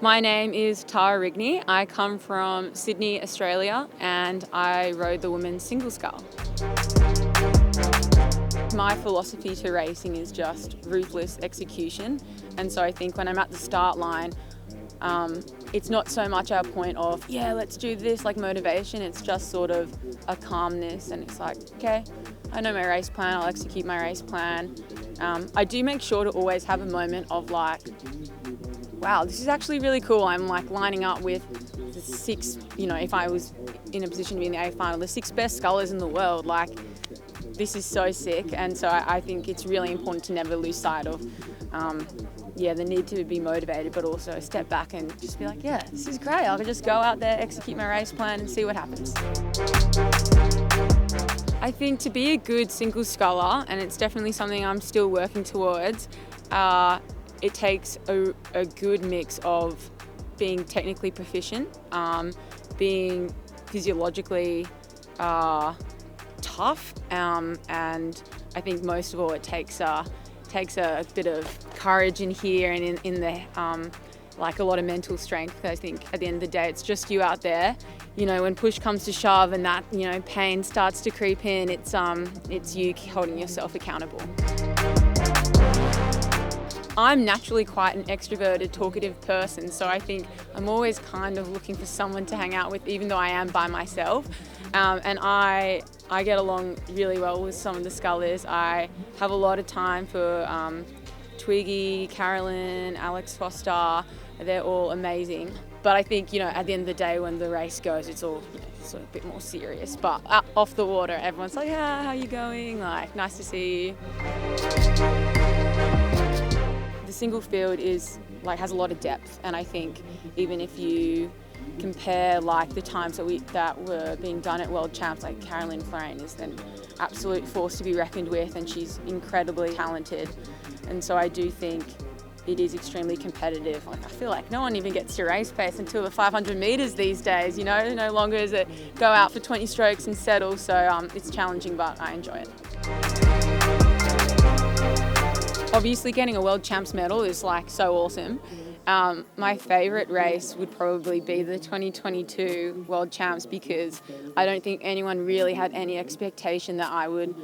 My name is Tara Rigney. I come from Sydney, Australia, and I rode the women's single scull. My philosophy to racing is just ruthless execution, and so I think when I'm at the start line, it's not so much our point of, yeah, let's do this, like motivation. It's just sort of a calmness, and it's like, okay, I know my race plan, I'll execute my race plan. I do make sure to always have a moment of like, wow, this is actually really cool. I'm like lining up with the six, if I was in a position to be in the A final, the 6 best scullers in the world. Like, this is so sick. And so I think it's really important to never lose sight of, the need to be motivated, but also step back and just be like, yeah, this is great. I'll just go out there, execute my race plan and see what happens. I think to be a good single sculler, and it's definitely something I'm still working towards, it takes a good mix of being technically proficient, being physiologically tough, and I think most of all it takes a bit of courage in here and in the like a lot of mental strength. I think at the end of the day it's just you out there. When push comes to shove and that pain starts to creep in, it's you holding yourself accountable. I'm naturally quite an extroverted, talkative person, so I think I'm always kind of looking for someone to hang out with, even though I am by myself. And I get along really well with some of the scullers. I have a lot of time for Twiggy, Carolyn, Alex Foster. They're all amazing. But I think, at the end of the day when the race goes, it's all sort of a bit more serious. But off the water, everyone's like, yeah, how you going? Like, nice to see you. The single field has a lot of depth, and I think even if you compare like the times that were being done at World Champs, like Carolyn Florane is an absolute force to be reckoned with, and she's incredibly talented. And so I do think it is extremely competitive. Like, I feel like no one even gets to race pace until the 500 metres these days. No longer is it go out for 20 strokes and settle. So it's challenging, but I enjoy it. Obviously getting a World Champs medal is like so awesome. My favourite race would probably be the 2022 World Champs, because I don't think anyone really had any expectation that I would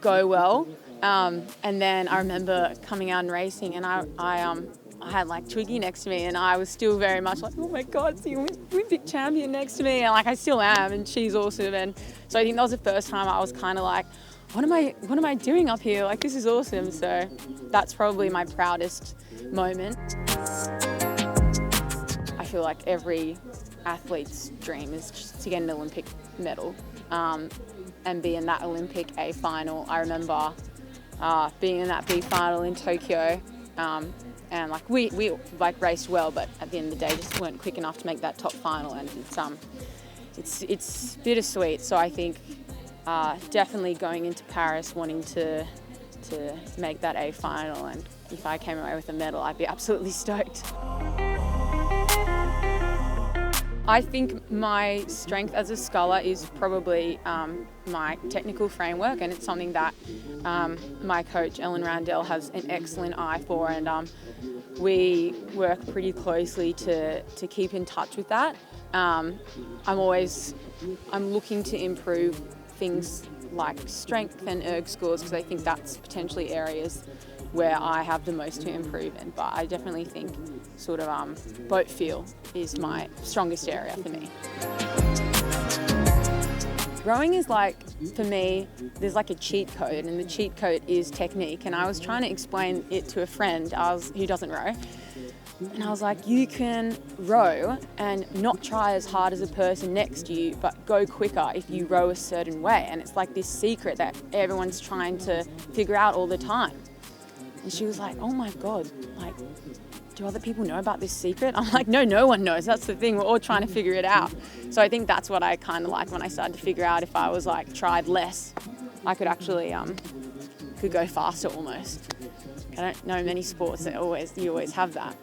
go well. And then I remember coming out and racing, and I had like Twiggy next to me, and I was still very much like, oh my God, it's the Olympic champion next to me, and like I still am, and she's awesome. And so I think that was the first time I was kind of like, what am I doing up here? Like, this is awesome. So that's probably my proudest moment. I feel like every athlete's dream is just to get an Olympic medal and be in that Olympic A final. I remember being in that B final in Tokyo, and like we like raced well, but at the end of the day just weren't quick enough to make that top final, and it's bittersweet. So I think definitely going into Paris wanting to make that A final, and if I came away with a medal, I'd be absolutely stoked. I think my strength as a sculler is probably my technical framework, and it's something that my coach Ellen Randell has an excellent eye for, and we work pretty closely to keep in touch with that. I'm looking to improve things like strength and erg scores, because I think that's potentially areas where I have the most to improve in. But I definitely think sort of boat feel is my strongest area for me. Rowing is like, for me, there's like a cheat code, and the cheat code is technique. And I was trying to explain it to a friend who doesn't row. And I was like, you can row and not try as hard as a person next to you, but go quicker if you row a certain way. And it's like this secret that everyone's trying to figure out all the time. And she was like, oh my God, like, do other people know about this secret? I'm like, no one knows. That's the thing. We're all trying to figure it out. So I think that's what I kind of like when I started to figure out if I was like tried less, I could actually could go faster almost. I don't know many sports that you always have that.